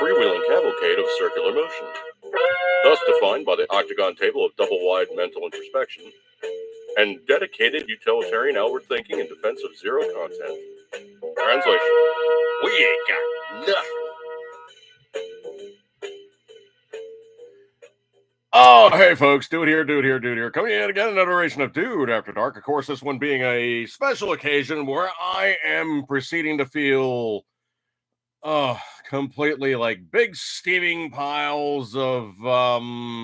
freewheeling cavalcade of circular motion, thus defined by the octagon table of double-wide mental introspection and dedicated utilitarian outward thinking in defense of zero content. Translation: we ain't got nothing. Oh, hey folks, Dude here. Coming in again, another iteration of Dude After Dark. Of course, this one being a special occasion where I am proceeding to feel completely like big steaming piles of how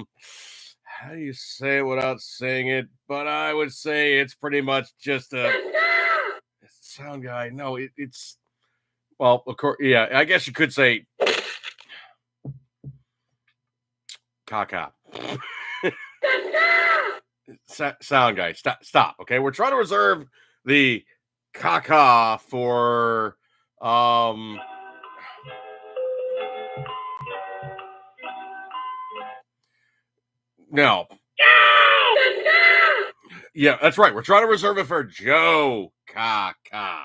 do you say it without saying it? But I would say it's pretty much just a sound guy. No, it's well, of course, yeah, I guess you could say caca. Sound guy, stop. Okay, we're trying to reserve the caca for no. Yeah, that's right. We're trying to reserve it for Joe Caca.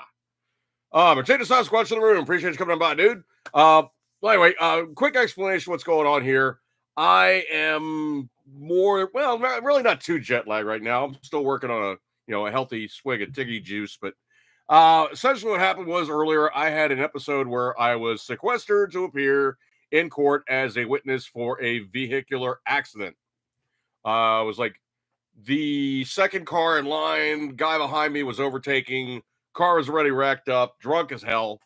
Mercedes Sasquatch in the room. Appreciate you coming on by, dude. Well, anyway, quick explanation what's going on here. I am really not too jet lagged right now. I'm still working on a healthy swig of Tiggy juice, but essentially what happened was earlier I had an episode where I was sequestered to appear in court as a witness for a vehicular accident. It was like the second car in line, guy behind me was overtaking, car was already wrecked up, drunk as hell,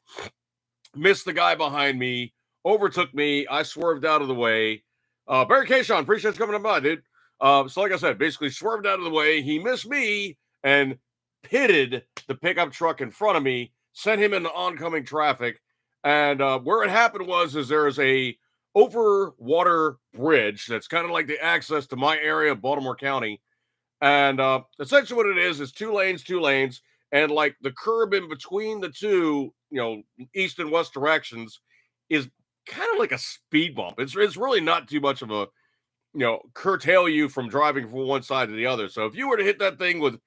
missed the guy behind me, overtook me, I swerved out of the way. Barry K-Sean, appreciate you coming by, dude. So like I said, basically swerved out of the way, he missed me and pitted the pickup truck in front of me, sent him into oncoming traffic, and where it happened was there's a over water bridge that's kind of like the access to my area of Baltimore County. And essentially what it is two lanes, and like the curb in between the two, east and west directions is kind of like a speed bump. It's really not too much of a, curtail you from driving from one side to the other. So if you were to hit that thing with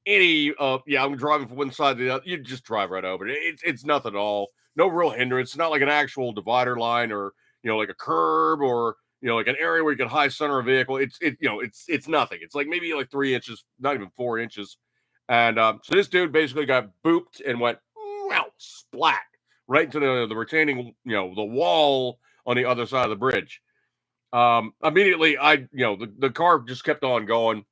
any, I'm driving from one side to the other, you'd just drive right over it. It's nothing at all. No real hindrance. It's not like an actual divider line or, like a curb or, like an area where you can high center a vehicle. It's nothing. It's like maybe like 3 inches, not even 4 inches. And so this dude basically got booped and went splat right into the retaining, the wall on the other side of the bridge. Immediately, the car just kept on going.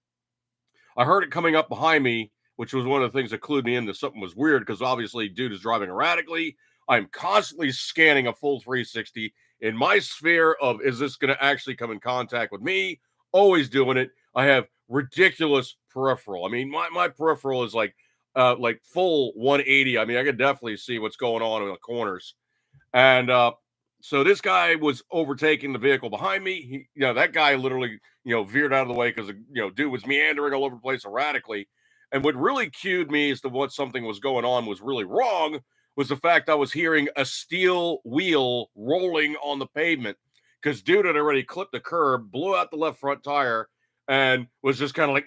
I heard it coming up behind me, which was one of the things that clued me in that something was weird because obviously dude is driving erratically. I'm constantly scanning a full 360 in my sphere of, is this going to actually come in contact with me? Always doing it. I have ridiculous peripheral. I mean, my peripheral is like full 180. I mean, I could definitely see what's going on in the corners. And so this guy was overtaking the vehicle behind me. That guy literally, veered out of the way because, dude was meandering all over the place erratically. And what really cued me as to what something was going on was really wrong was the fact I was hearing a steel wheel rolling on the pavement because dude had already clipped the curb, blew out the left front tire, and was just kind of like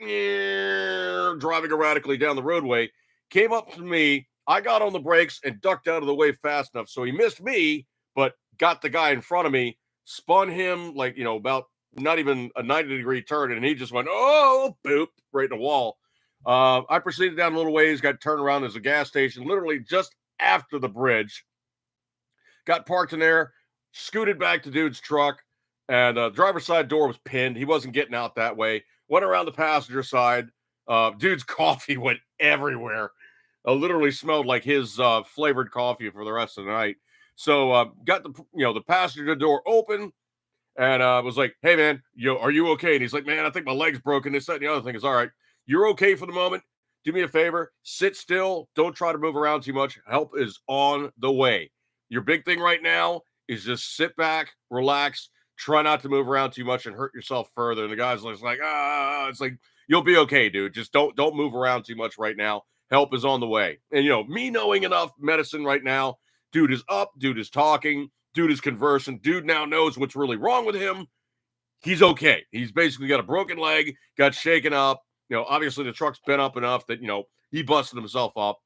driving erratically down the roadway. Came up to me. I got on the brakes and ducked out of the way fast enough. So he missed me, but got the guy in front of me, spun him like, about not even a 90-degree turn, and he just went, boop, right in the wall. I proceeded down a little ways, got turned around as a gas station, literally just after the bridge. Got parked in there, scooted back to dude's truck, and the driver's side door was pinned. He wasn't getting out that way. Went around the passenger side. Dude's coffee went everywhere. Literally smelled like his flavored coffee for the rest of the night. So got the passenger door open and was like, hey, man, are you okay? And he's like, man, I think my leg's broken. This, that, and the other thing is all right. You're okay for the moment. Do me a favor. Sit still. Don't try to move around too much. Help is on the way. Your big thing right now is just sit back, relax, try not to move around too much and hurt yourself further. And the guy's like, it's like, you'll be okay, dude. Just don't move around too much right now. Help is on the way. And, me knowing enough medicine right now, dude is up, dude is talking, dude is conversing, dude now knows what's really wrong with him. He's okay. He's basically got a broken leg, got shaken up. Obviously the truck's bent up enough that, he busted himself up.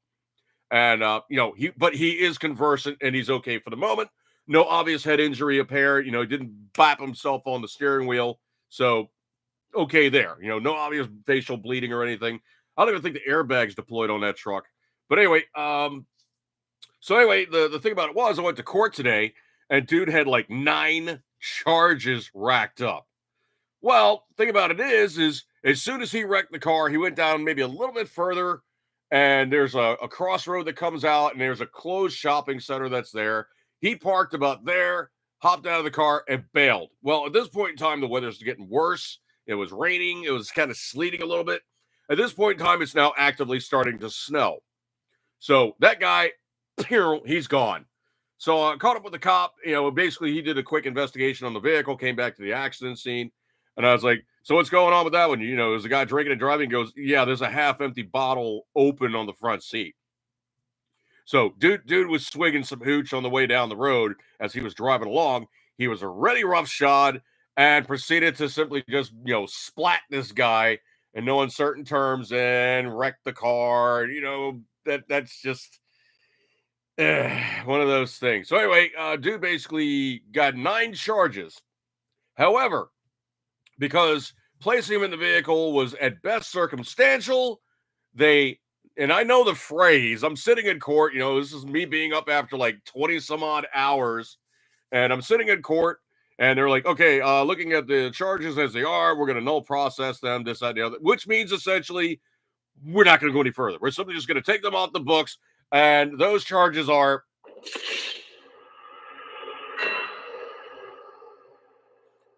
And, he is conversant and he's okay for the moment. no obvious head injury apparent. He didn't bap himself on the steering wheel. So, okay there. No obvious facial bleeding or anything. I don't even think the airbags deployed on that truck. But anyway, the thing about it was I went to court today and dude had like 9 charges racked up. Well, thing about it is as soon as he wrecked the car, he went down maybe a little bit further, and there's a crossroad that comes out, and there's a closed shopping center that's there. He parked about there, hopped out of the car, and bailed. Well, at this point in time, the weather's getting worse. It was raining. It was kind of sleeting a little bit. At this point in time, it's now actively starting to snow. So that guy, he's gone. So I caught up with the cop. Basically, he did a quick investigation on the vehicle, came back to the accident scene. And I was like, so what's going on with that one? There's a guy drinking and driving. He goes, yeah, there's a half-empty bottle open on the front seat. So dude was swigging some hooch on the way down the road as he was driving along. He was already roughshod and proceeded to simply just, splat this guy in no uncertain terms and wreck the car. That's just one of those things. So anyway, dude basically got 9 charges. However, because placing him in the vehicle was at best circumstantial, and I know the phrase, I'm sitting in court, this is me being up after like 20 some odd hours, and I'm sitting in court, and they're like, okay, looking at the charges as they are, we're going to null process them, this, that, the other, which means essentially we're not going to go any further. We're simply just going to take them off the books, and those charges are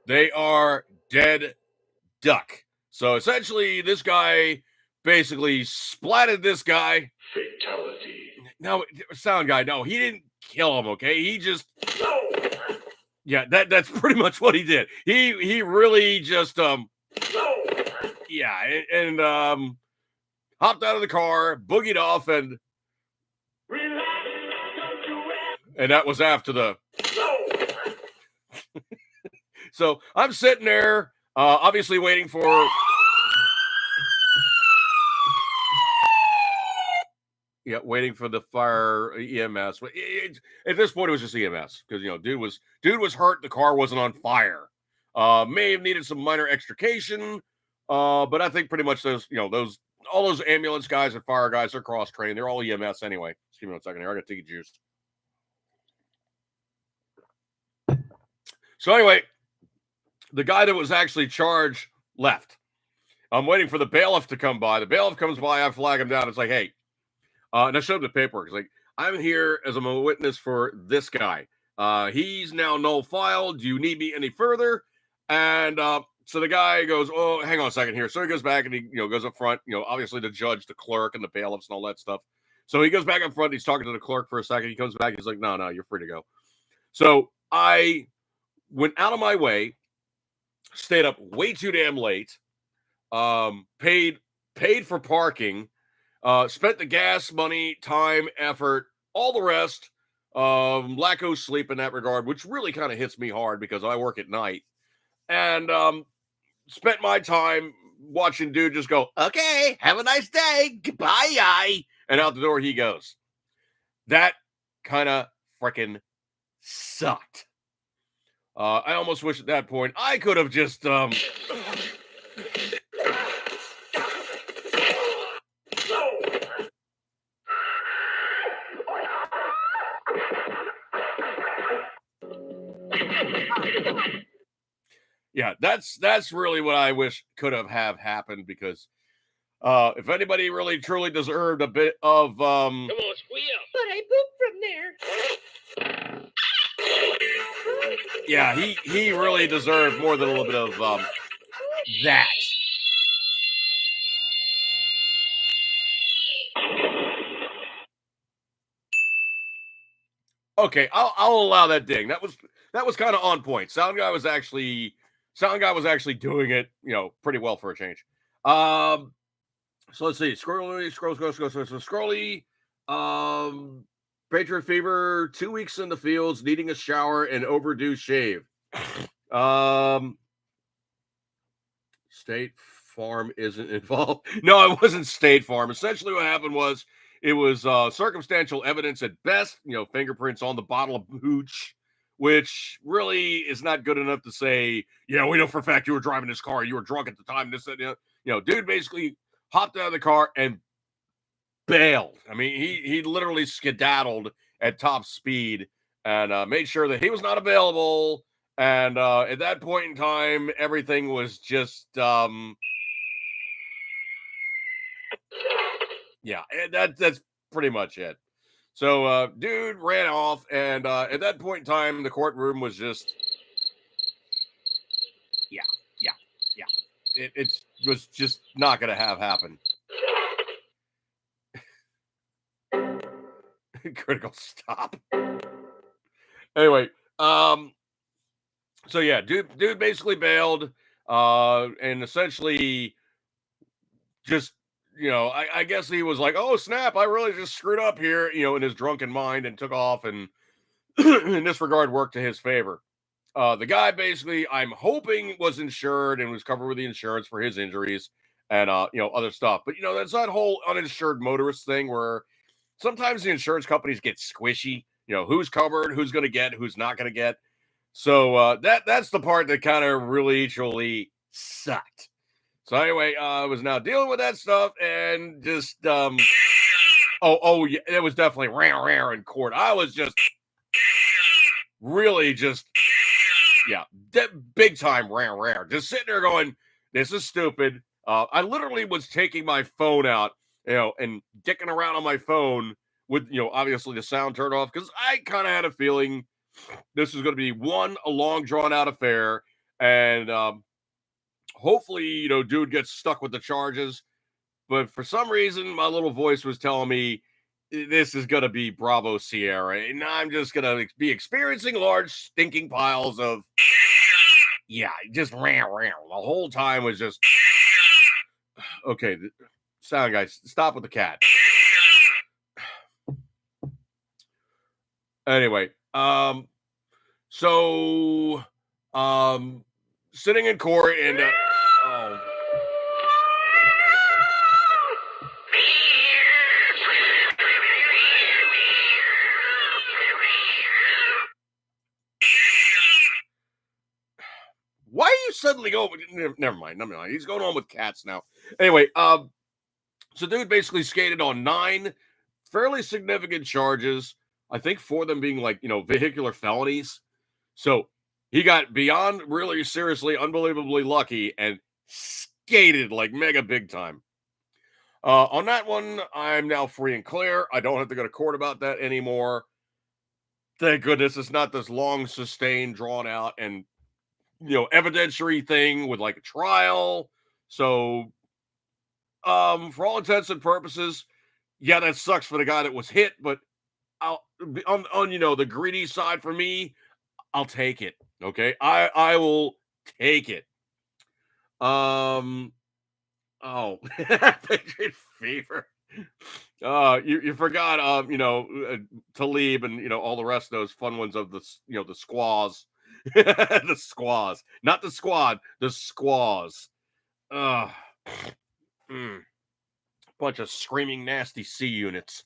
they are dead duck. So essentially, this guy basically splatted this guy. Fatality. No, sound guy. No, he didn't kill him. Okay, he just. Yeah, that's pretty much what he did. He really just yeah, and hopped out of the car, boogied off, and that was after the. So I'm sitting there, obviously waiting for. Yeah, waiting for the fire EMS. But at this point, it was just EMS because dude was hurt. The car wasn't on fire. May have needed some minor extrication, but I think pretty much all those ambulance guys and fire guys are cross trained. They're all EMS anyway. Excuse me 1 second here. I got to take a juice. So anyway, the guy that was actually charged left. I'm waiting for the bailiff to come by. The bailiff comes by. I flag him down. It's like, hey. And I showed him the paperwork. It's like, I'm here as a witness for this guy. He's now null filed. Do you need me any further? And so the guy goes, oh, hang on a second here. So he goes back and he goes up front, obviously the judge, the clerk, and the bailiffs and all that stuff. So he goes back up front. He's talking to the clerk for a second. He comes back. He's like, no, you're free to go. So I went out of my way, stayed up way too damn late, paid for parking, spent the gas money, time, effort, all the rest, lack of sleep in that regard, which really kind of hits me hard because I work at night, and spent my time watching dude just go, okay, have a nice day, goodbye, and out the door he goes. That kind of freaking sucked. I almost wish at that point I could have just yeah, that's really what I wish could have happened because if anybody really truly deserved a bit of Come on, squeal. But I pooped from there. Yeah, he really deserved more than a little bit of that. Okay, I'll allow that ding. That was kind of on point. Sound guy was actually doing it, pretty well for a change. So let's see. Scrolly. Patriot Fever, 2 weeks in the fields, needing a shower and overdue shave. State Farm isn't involved. No, it wasn't State Farm. Essentially what happened was it was circumstantial evidence at best, fingerprints on the bottle of hooch. which really is not good enough to say, yeah, we know for a fact you were driving this car, you were drunk at the time. This, that, dude basically hopped out of the car and bailed. I mean, he literally skedaddled at top speed and made sure that he was not available. And at that point in time, everything was just yeah, that's pretty much it. So dude ran off, and at that point in time, the courtroom was just yeah, yeah, yeah. It was just not gonna have happen. Critical stop. Anyway, so yeah, dude basically bailed, and essentially just I guess he was like, oh snap, I really just screwed up here, in his drunken mind, and took off, and in this regard worked to his favor. The guy basically, I'm hoping, was insured and was covered with the insurance for his injuries and other stuff. But that's that whole uninsured motorist thing where sometimes the insurance companies get squishy. Who's covered, who's going to get, who's not going to get. So that's the part that kind of really truly sucked. So anyway, I was now dealing with that stuff and just oh yeah, it was definitely rare in court. I was just really just yeah, big time rare. Just sitting there going, this is stupid. I literally was taking my phone out, and dicking around on my phone with, obviously the sound turned off because I kind of had a feeling this was going to be a long drawn out affair, and hopefully, dude gets stuck with the charges. But for some reason, my little voice was telling me this is going to be Bravo Sierra, and I'm just going to be experiencing large stinking piles of, yeah, just ran. The whole time was just, okay, sound guys, stop with the cat. Anyway, so, sitting in court and, oh. Why are you suddenly going? Never mind. He's going on with cats now. Anyway, so dude basically skated on 9 fairly significant charges. I think 4 of them being like, vehicular felonies. So he got beyond really seriously, unbelievably lucky and skated like mega big time. On that one, I'm now free and clear. I don't have to go to court about that anymore. Thank goodness it's not this long, sustained, drawn out, and evidentiary thing with like a trial. So for all intents and purposes, yeah, that sucks for the guy that was hit, but I'll on the greedy side for me, I'll take it. Okay. I will take it. Oh, Patriot Fever. You forgot Talib and all the rest of those fun ones of the the squaws. The squaws, not the squad, the squaws. Bunch of screaming nasty C units.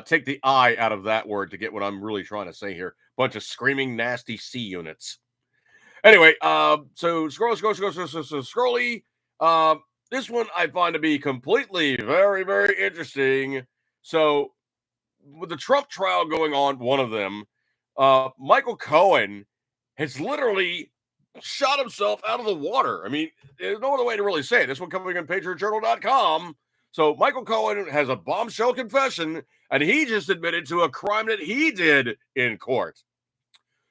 Take the I out of that word to get what I'm really trying to say here. Bunch of screaming nasty C units. Anyway, so scrolly. This one I find to be completely very, very interesting. So with the Trump trial going on, one of them, Michael Cohen has literally shot himself out of the water. I mean, there's no other way to really say it. This one coming on PatriotJournal.com. So Michael Cohen has a bombshell confession, and he just admitted to a crime that he did in court.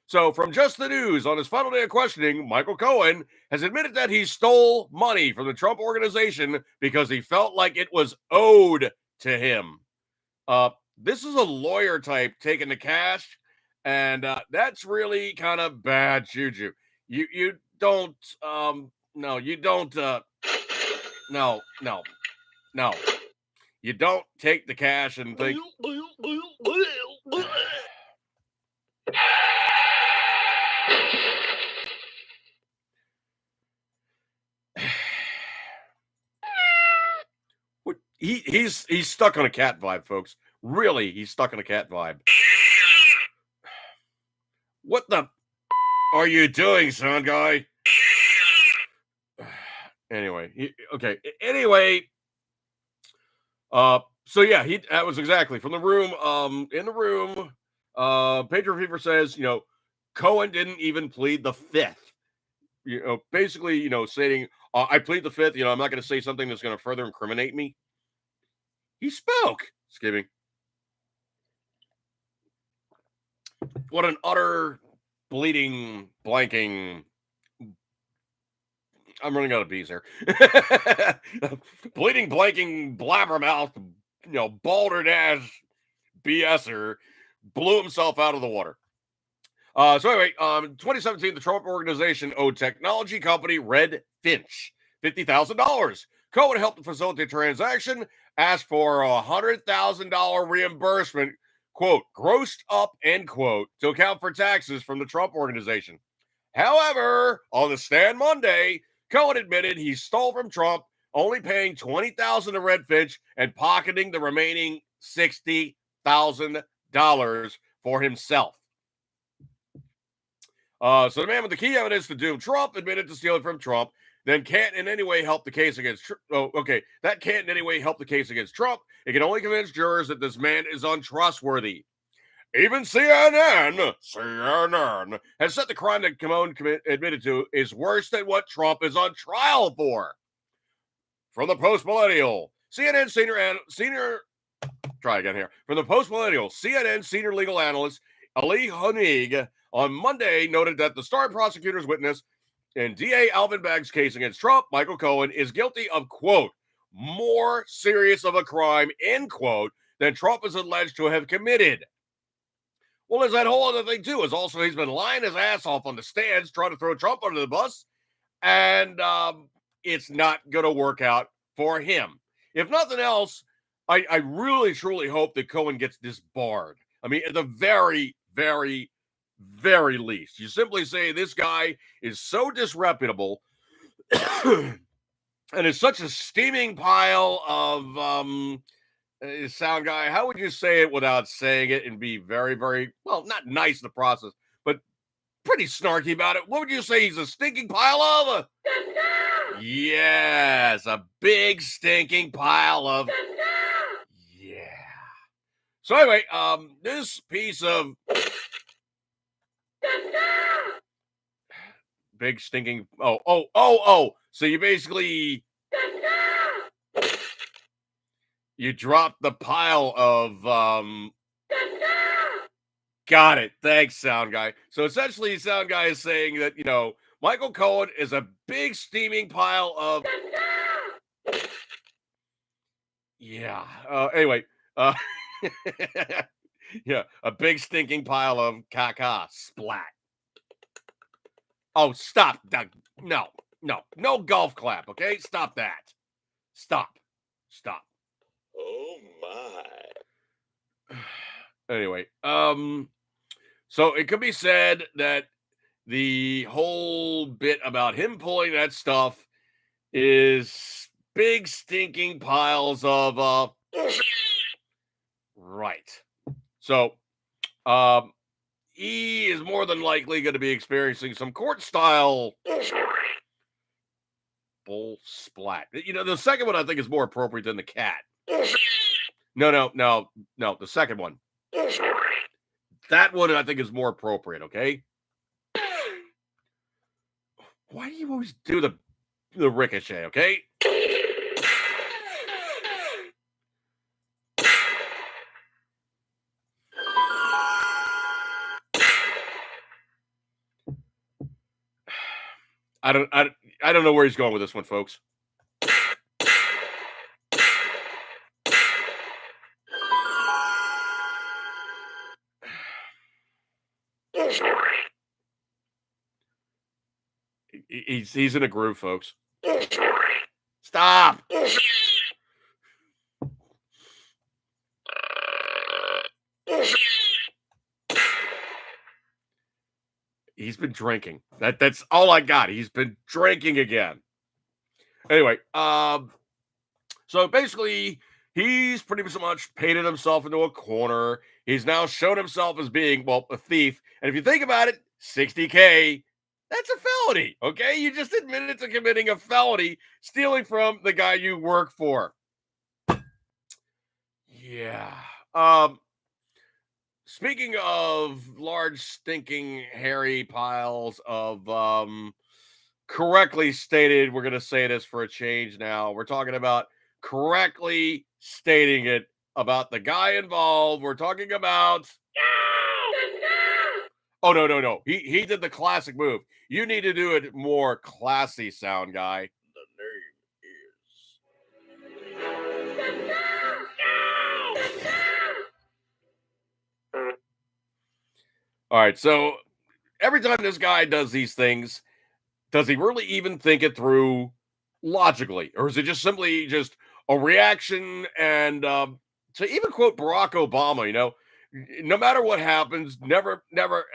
So from Just the News, on his final day of questioning, Michael Cohen has admitted that he stole money from the Trump organization because he felt like it was owed to him. This is a lawyer type taking the cash, and that's really kind of bad juju. You don't no, you don't no. You don't take the cash and think he's stuck on a cat vibe, folks. Really, he's stuck on a cat vibe. What the are you doing, sound guy? Anyway, okay. Anyway, so yeah, that was exactly from the room. In the room, Pedro Fever says, Cohen didn't even plead the fifth. Basically, stating, I plead the fifth. I'm not going to say something that's going to further incriminate me. He spoke. Skipping. What an utter bleeding, blanking. I'm running out of bees here. Bleeding, blanking, blabbermouth, baldered ass BSer blew himself out of the water. So anyway, in 2017, the Trump organization owed technology company Redfinch $50,000. Cohen helped facilitate the transaction, asked for a $100,000 reimbursement, quote, grossed up, end quote, to account for taxes from the Trump organization. However, on the stand Monday, Cohen admitted he stole from Trump, only paying $20,000 to Redfinch and pocketing the remaining $60,000 for himself. So the man with the key evidence to doom Trump admitted to stealing from Trump, then can't in any way help the case against Trump. Oh, okay. That can't in any way help the case against Trump. It can only convince jurors that this man is untrustworthy. Even CNN has said the crime that Cohen admitted to is worse than what Trump is on trial for. From the Post-Millennial, CNN From the Post-Millennial, CNN senior legal analyst Ali Honig on Monday noted that the star prosecutor's witness in DA Alvin Bragg's case against Trump, Michael Cohen, is guilty of, quote, more serious of a crime, end quote, than Trump is alleged to have committed. Well, there's that whole other thing, too, is also he's been lying his ass off on the stands trying to throw Trump under the bus, and it's not going to work out for him. If nothing else, I really, truly hope that Cohen gets disbarred. I mean, at the very, very, very least, you simply say this guy is so disreputable and is such a steaming pile of sound guy. How would you say it without saying it and be very, very, well, not nice in the process, but pretty snarky about it? What would you say he's a stinking pile of? Yes, a big stinking pile of. Yeah. So anyway, this piece of big stinking. Oh. So you basically you dropped the pile of Got it. Thanks, sound guy. So essentially, sound guy is saying that Michael Cohen is a big steaming pile of. Yeah. Anyway. Yeah, a big stinking pile of caca splat. Oh, stop. No golf clap, okay? Stop that. Stop. Oh my. Anyway, so it could be said that the whole bit about him pulling that stuff is big stinking piles of right. So, he is more than likely going to be experiencing some court-style bull splat. The second one I think is more appropriate than the cat. No. The second one. That one I think is more appropriate. Okay. Why do you always do the ricochet? Okay. I don't know where he's going with this one, folks. He's in a groove, folks. Stop. He's been drinking. That's all I got. He's been drinking again. Anyway, so basically he's pretty much painted himself into a corner. He's now shown himself as being, well, a thief. And if you think about it, $60K, that's a felony. Okay. You just admitted to committing a felony, stealing from the guy you work for. Yeah. Speaking of large, stinking, hairy piles of correctly stated, we're going to say this for a change now. We're talking about correctly stating it about the guy involved. We're talking about. Oh, no. He did the classic move. You need to do it more classy, sound guy. The name is. All right, so every time this guy does these things, does he really even think it through logically, or is it just simply just a reaction? And to even quote Barack Obama, no matter what happens, never,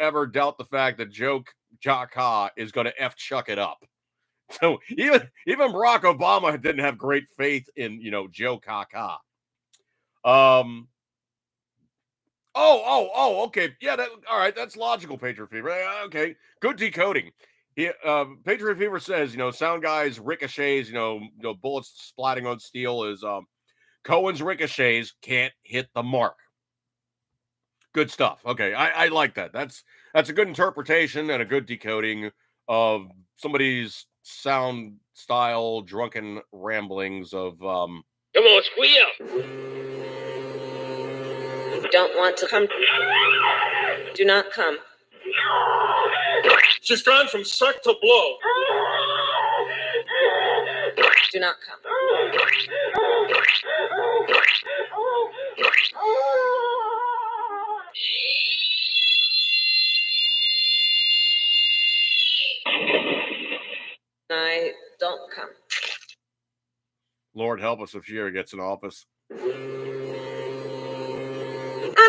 ever doubt the fact that Joe Kaka is going to chuck it up. So even Barack Obama didn't have great faith in Joe Kaka. Oh, okay. Yeah, all right. That's logical, Patriot Fever. Okay, good decoding. Patriot Fever says, sound guys ricochets, bullets splatting on steel is Cohen's ricochets can't hit the mark. Good stuff. Okay, I like that. That's a good interpretation and a good decoding of somebody's sound style drunken ramblings of Come on, squeal. Don't want to come. Do not come. She's gone from suck to blow. Do not come. I don't come. Lord help us if she ever gets in office. I'm coming.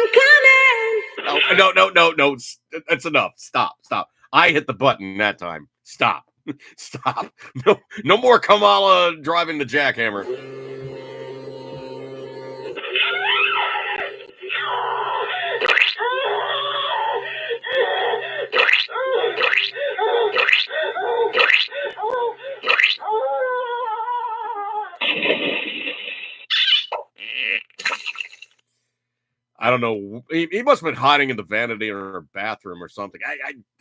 No. That's enough. Stop. I hit the button that time. Stop. No more Kamala driving the jackhammer. I don't know. He must have been hiding in the vanity in her bathroom or something.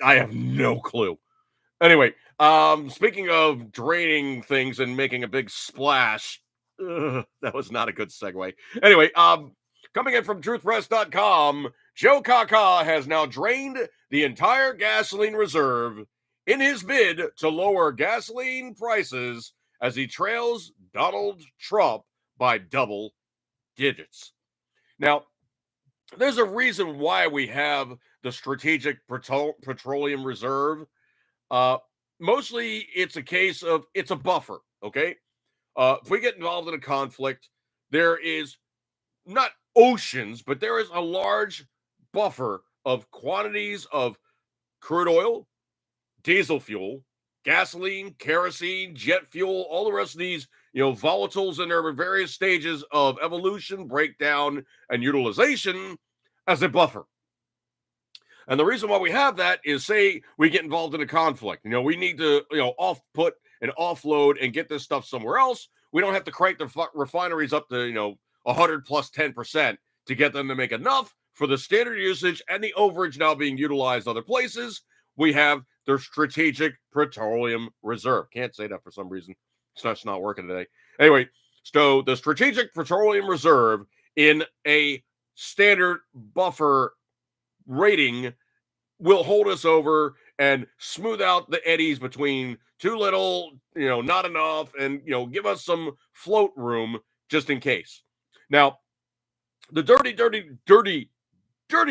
I have no clue. Anyway, speaking of draining things and making a big splash, that was not a good segue. Anyway, coming in from truthpress.com, Joe Kaka has now drained the entire gasoline reserve in his bid to lower gasoline prices as he trails Donald Trump by double digits. Now, there's a reason why we have the Strategic Petroleum Reserve. Mostly it's a case of it's a buffer, okay? If we get involved in a conflict, there is not oceans, but there is a large buffer of quantities of crude oil, diesel fuel, gasoline, kerosene, jet fuel, all the rest of these, volatiles in their various stages of evolution, breakdown, and utilization as a buffer. And the reason why we have that is, say we get involved in a conflict. We need to, off-put and offload and get this stuff somewhere else. We don't have to crank the refineries up to, 100 plus 10% to get them to make enough for the standard usage and the overage now being utilized other places. We have the Strategic Petroleum Reserve. Can't say that for some reason. It's not working today. Anyway, so the Strategic Petroleum Reserve in a standard buffer rating will hold us over and smooth out the eddies between too little, not enough, and, give us some float room just in case. Now, the dirty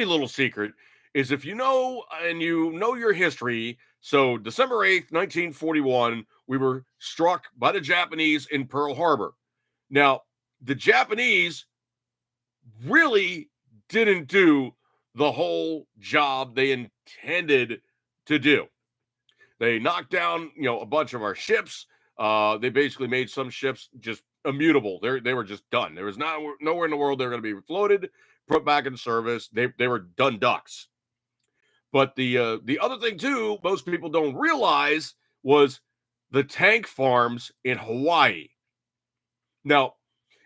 little secret is if you know your history. So December 8th, 1941, we were struck by the Japanese in Pearl Harbor. Now, the Japanese really didn't do the whole job they intended to do. They knocked down, a bunch of our ships. They basically made some ships just immutable. They were just done. There was nowhere in the world they were going to be floated, put back in service. They were done ducks. But the other thing too, most people don't realize was the tank farms in Hawaii. Now,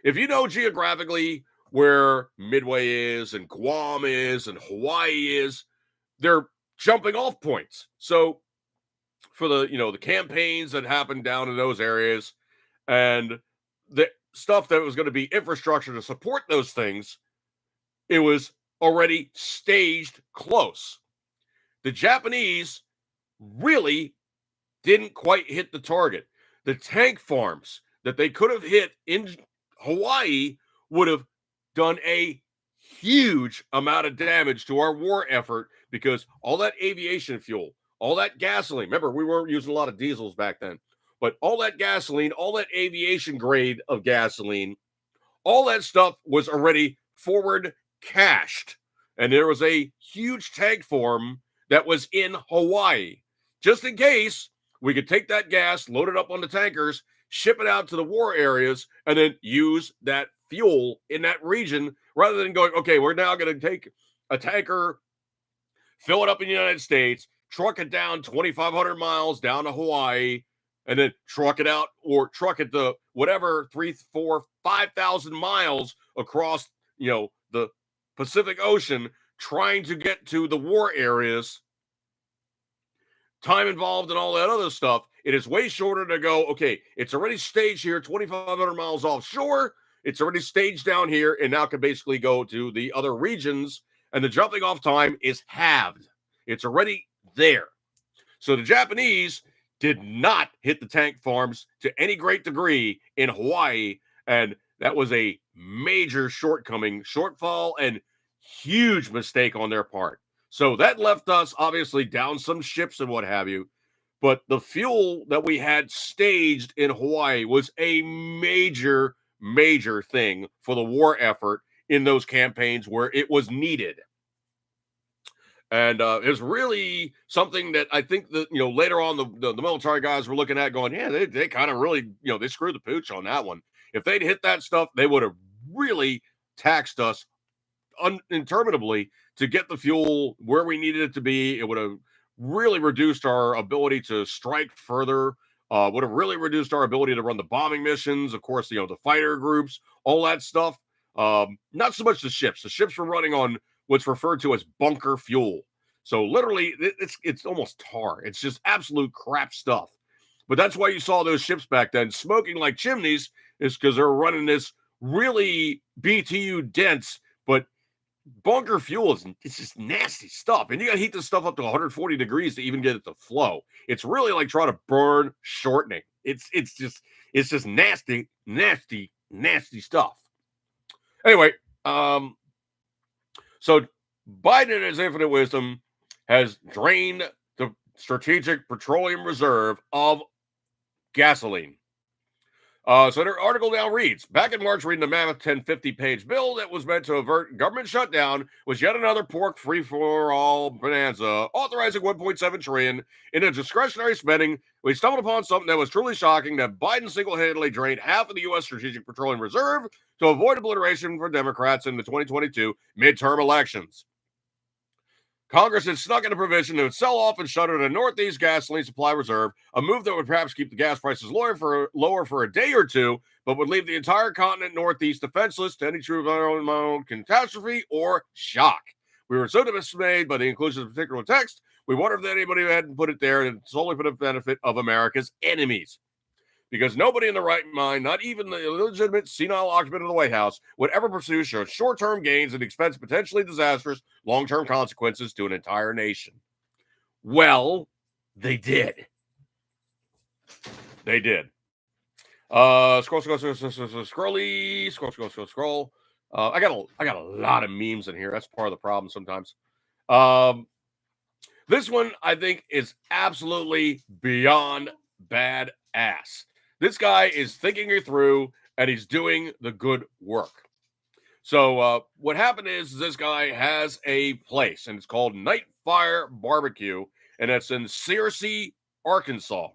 if you know geographically where Midway is and Guam is and Hawaii is, they're jumping off points. So for the campaigns that happened down in those areas and the stuff that was going to be infrastructure to support those things, it was already staged close. The Japanese really didn't quite hit the target. The tank farms that they could have hit in Hawaii would have done a huge amount of damage to our war effort because all that aviation fuel, all that gasoline, remember, we weren't using a lot of diesels back then, but all that gasoline, all that aviation grade of gasoline, all that stuff was already forward cached. And there was a huge tank farm that was in Hawaii, just in case we could take that gas, load it up on the tankers, ship it out to the war areas, and then use that fuel in that region rather than going, okay, we're now going to take a tanker, fill it up in the United States, truck it down 2,500 miles down to Hawaii, and then truck it out or truck it to whatever 3, 4, 5,000 miles across, the Pacific Ocean, trying to get to the war areas. Time involved and all that other stuff. It is way shorter to go, okay, it's already staged here, 2,500 miles offshore. It's already staged down here and now can basically go to the other regions. And the jumping off time is halved. It's already there. So the Japanese did not hit the tank farms to any great degree in Hawaii. And that was a major shortfall, and huge mistake on their part. So that left us obviously down some ships and what have you. But the fuel that we had staged in Hawaii was a major, major thing for the war effort in those campaigns where it was needed. And it's really something that I think that, later on the military guys were looking at going, yeah, they kind of really, they screwed the pooch on that one. If they'd hit that stuff, they would have really taxed us interminably to get the fuel where we needed it to be. It would have really reduced our ability to strike further, would have really reduced our ability to run the bombing missions. Of course, the fighter groups, all that stuff. Not so much the ships. The ships were running on what's referred to as bunker fuel. So literally, it's almost tar. It's just absolute crap stuff. But that's why you saw those ships back then smoking like chimneys, is because they're running this really BTU dense, but bunker fuel it's just nasty stuff. And you got to heat this stuff up to 140 degrees to even get it to flow. It's really like trying to burn shortening. It's just nasty, nasty, nasty stuff. Anyway, so Biden in his infinite wisdom has drained the strategic petroleum reserve of gasoline. So their article now reads, back in March, reading the mammoth 1050-page bill that was meant to avert government shutdown was yet another pork free-for-all bonanza, authorizing $1.7 trillion in discretionary spending. We stumbled upon something that was truly shocking, that Biden single-handedly drained half of the U.S. Strategic Petroleum Reserve to avoid obliteration for Democrats in the 2022 midterm elections. Congress had snuck in a provision that would sell off and shutter the Northeast gasoline supply reserve, a move that would perhaps keep the gas prices lower for a day or two, but would leave the entire continent Northeast defenseless to any true environmental catastrophe or shock. We were so dismayed by the inclusion of particular text, we wondered if anybody hadn't put it there and solely for the benefit of America's enemies. Because nobody in the right mind, not even the illegitimate senile occupant of the White House, would ever pursue short-term gains at the expense of potentially disastrous long-term consequences to an entire nation. Well, they did. They did. Scroll. I got a lot of memes in here. That's part of the problem sometimes. This one, I think, is absolutely beyond badass. This guy is thinking it through, and he's doing the good work. So what happened is this guy has a place, and it's called Night Fire Barbecue, and it's in Searcy, Arkansas.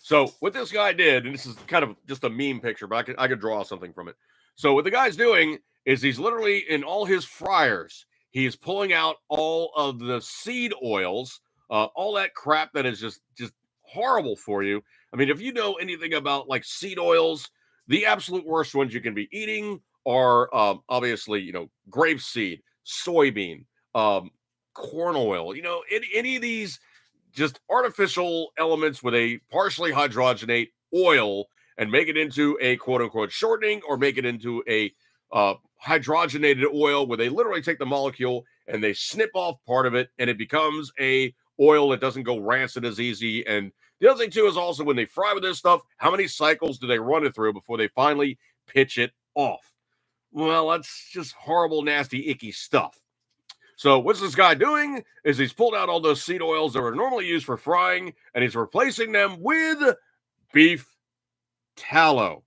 So what this guy did, and this is kind of just a meme picture, but I could draw something from it. So what the guy's doing is he's literally in all his fryers, he's pulling out all of the seed oils, all that crap that is just horrible for you. I mean, if you know anything about like seed oils, the absolute worst ones you can be eating are obviously grapeseed, soybean, corn oil. Any of these just artificial elements where they partially hydrogenate oil and make it into a quote unquote shortening, or make it into a hydrogenated oil where they literally take the molecule and they snip off part of it and it becomes a oil that doesn't go rancid as easy. And the other thing too is also when they fry with this stuff, how many cycles do they run it through before they finally pitch it off? Well, that's just horrible, nasty, icky stuff. So what's this guy doing is he's pulled out all those seed oils that are normally used for frying, and he's replacing them with beef tallow.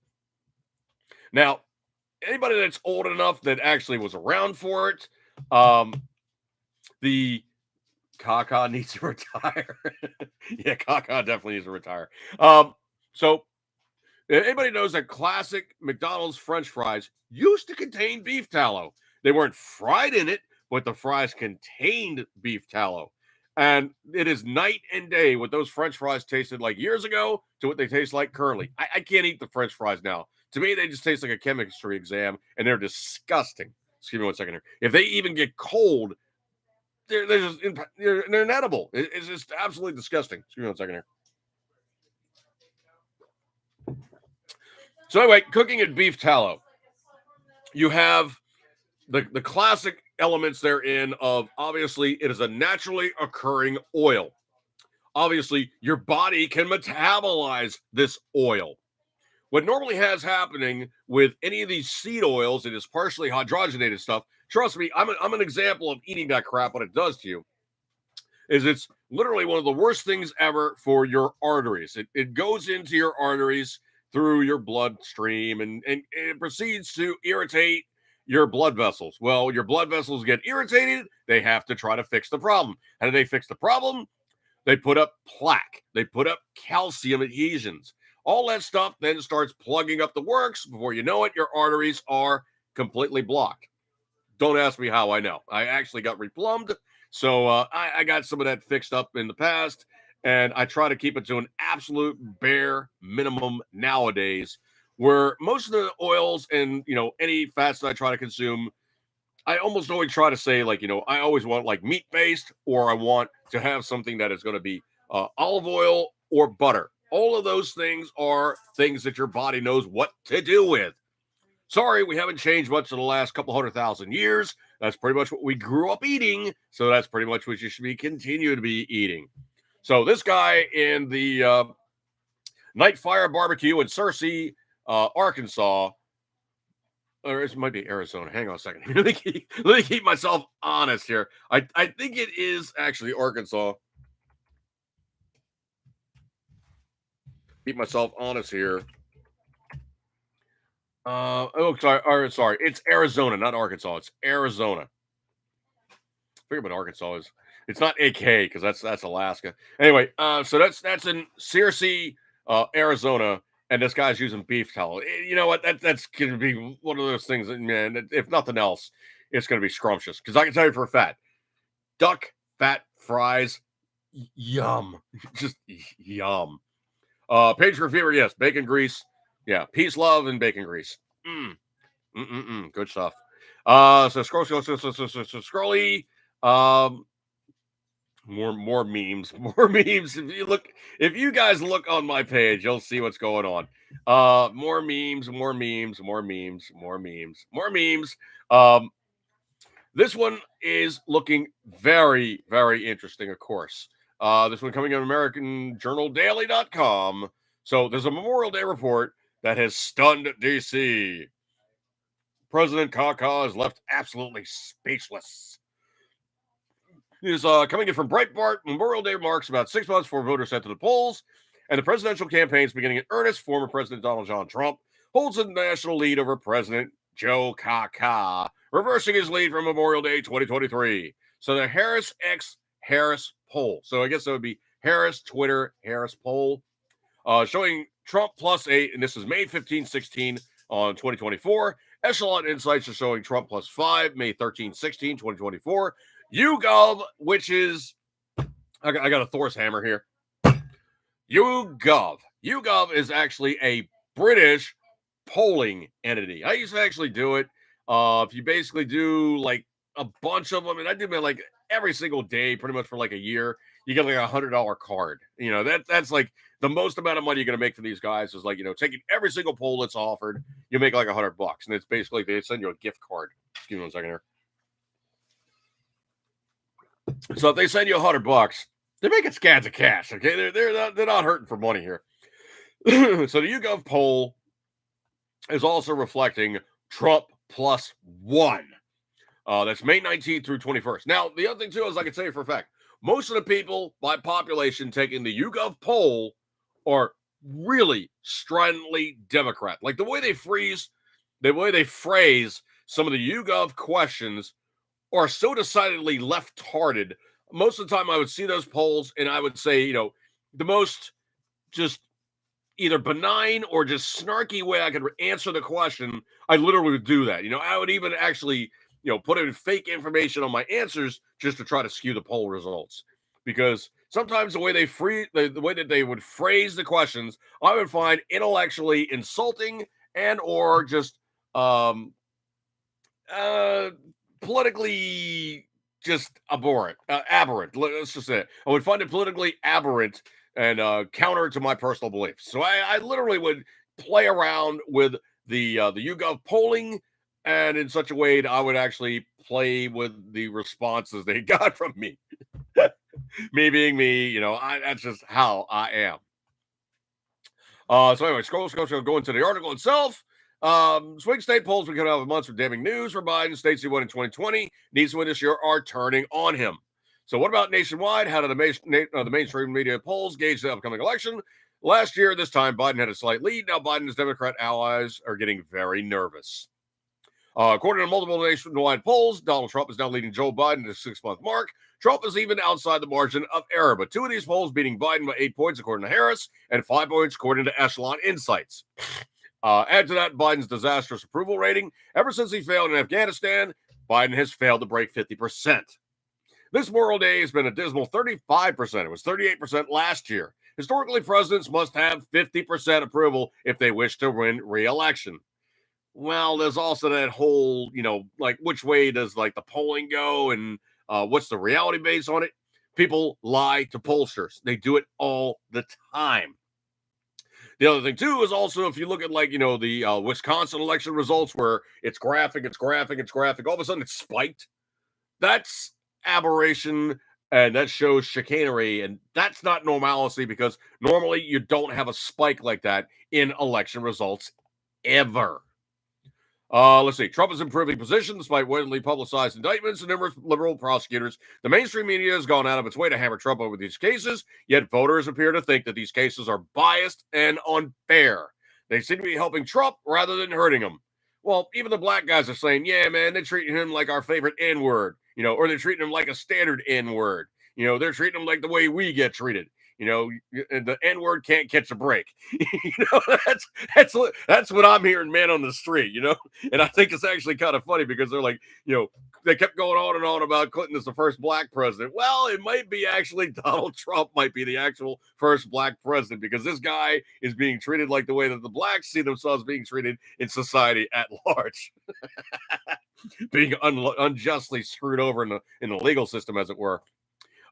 Now, anybody that's old enough that actually was around for it, the Kaka needs to retire. Yeah, Kaka definitely needs to retire. So anybody knows that classic McDonald's French fries used to contain beef tallow. They weren't fried in it, but the fries contained beef tallow. And it is night and day what those French fries tasted like years ago to what they taste like currently. I can't eat the French fries now. To me, they just taste like a chemistry exam, and they're disgusting. Excuse me 1 second here. If they even get cold, they're inedible. It's just absolutely disgusting. Excuse me 1 second here. So anyway, cooking in beef tallow. You have the classic elements therein of, obviously, it is a naturally occurring oil. Obviously, your body can metabolize this oil. What normally has happening with any of these seed oils, it is partially hydrogenated stuff. Trust me, I'm an example of eating that crap. What it does to you is it's literally one of the worst things ever for your arteries. It goes into your arteries through your bloodstream, and it proceeds to irritate your blood vessels. Well, your blood vessels get irritated. They have to try to fix the problem. How do they fix the problem? They put up plaque. They put up calcium adhesions. All that stuff then starts plugging up the works. Before you know it, your arteries are completely blocked. Don't ask me how I know. I actually got replumbed. So I got some of that fixed up in the past, and I try to keep it to an absolute bare minimum nowadays, where most of the oils and any fats that I try to consume, I almost always try to say, like, I always want like meat based, or I want to have something that is going to be olive oil or butter. All of those things are things that your body knows what to do with. Sorry, we haven't changed much in the last couple 100,000 years. That's pretty much what we grew up eating. So that's pretty much what you should be continue to be eating. So this guy in the Night Fire Barbecue in Searcy, Arkansas, or it might be Arizona. Hang on a second. let me keep myself honest here. I think it is actually Arkansas. Keep myself honest here. Sorry. It's Arizona, not Arkansas. It's Arizona. I forget what Arkansas is. It's not AK because that's Alaska. Anyway, so that's in Searcy, Arizona, and this guy's using beef tallow. You know what? That's going to be one of those things that, man, if nothing else, it's going to be scrumptious. Because I can tell you for a fact, duck fat fries, yum, just yum. Page reviewer, yes, bacon grease. Yeah, peace, love, and bacon grease. Good stuff. So scrolly. More memes. More memes. If you guys look on my page, you'll see what's going on. More memes. This one is looking very, very interesting, of course. This one coming on AmericanJournalDaily.com. So there's a Memorial Day report that has stunned DC. President Kaka is left absolutely speechless. It is coming in from Breitbart. Memorial Day marks about 6 months before voters head to the polls, and the presidential campaign is beginning in earnest. Former President Donald John Trump holds a national lead over President Joe Kaka, reversing his lead from Memorial Day 2023. So the Harris x Harris poll. So I guess that would be Harris, Twitter, Harris poll. showing Trump +8, and this is May 15, 16 on 2024. Echelon Insights are showing Trump +5, May 13, 16, 2024. YouGov, which is, I got a Thor's hammer here. YouGov. YouGov is actually a British polling entity. I used to actually do it. If you basically do like a bunch of them, and I did it like every single day, pretty much for like a year, you get like $100 card. You know, that's like the most amount of money you're gonna make for these guys is like, you know, taking every single poll that's offered, you make like $100, and it's basically they send you a gift card. Excuse me 1 second here. So if they send you $100, they're making scads of cash. Okay, they're not hurting for money here. So the YouGov poll is also reflecting Trump +1. That's May 19th through 21st. Now, the other thing, too, is I can tell you for a fact, most of the people by population taking the YouGov poll are really stridently Democrat. Like the way they phrase some of the YouGov questions are so decidedly left-hearted. Most of the time I would see those polls and I would say, you know, the most just either benign or just snarky way I could answer the question, I literally would do that. You know, I would even actually, you know, put in fake information on my answers just to try to skew the poll results. Because sometimes the way the way that they would phrase the questions, I would find intellectually insulting and or just politically just aberrant. Let's just say it. I would find it politically aberrant and counter to my personal beliefs. So I literally would play around with the YouGov polling, and in such a way that I would actually play with the responses they got from me. Me being me, you know, that's just how I am. So anyway, scroll, go into the article itself. Swing state polls we come out of months with damning news for Biden. States he won in 2020 needs to win this year are turning on him. So what about nationwide? How do the mainstream media polls gauge the upcoming election? Last year, this time, Biden had a slight lead. Now Biden's Democrat allies are getting very nervous. According to multiple nationwide polls, Donald Trump is now leading Joe Biden to the 6-month mark. Trump is even outside the margin of error, but 2 of these polls beating Biden by 8 points, according to Harris, and 5 points, according to Echelon Insights. Add to that Biden's disastrous approval rating. Ever since he failed in Afghanistan, Biden has failed to break 50%. This Memorial Day has been a dismal 35%. It was 38% last year. Historically, presidents must have 50% approval if they wish to win re-election. Well, there's also that whole, you know, like which way does like the polling go and what's the reality base on it? People lie to pollsters. They do it all the time. The other thing, too, is also if you look at like, you know, the Wisconsin election results where it's graphic. All of a sudden it's spiked. That's aberration, and that shows chicanery, and that's not normalcy because normally you don't have a spike like that in election results ever. Let's see. Trump is improving position despite widely publicized indictments and numerous liberal prosecutors. The mainstream media has gone out of its way to hammer Trump over these cases, yet voters appear to think that these cases are biased and unfair. They seem to be helping Trump rather than hurting him. Well, even the black guys are saying, yeah, man, they're treating him like our favorite N-word, you know, or they're treating him like a standard N-word. You know, they're treating him like the way we get treated. You know, the N-word can't catch a break. You know, that's what I'm hearing, man, on the street, you know? And I think it's actually kind of funny because they're like, you know, they kept going on and on about Clinton as the first black president. Well, it might be actually Donald Trump might be the actual first black president because this guy is being treated like the way that the blacks see themselves being treated in society at large. Being unjustly screwed over in the legal system, as it were.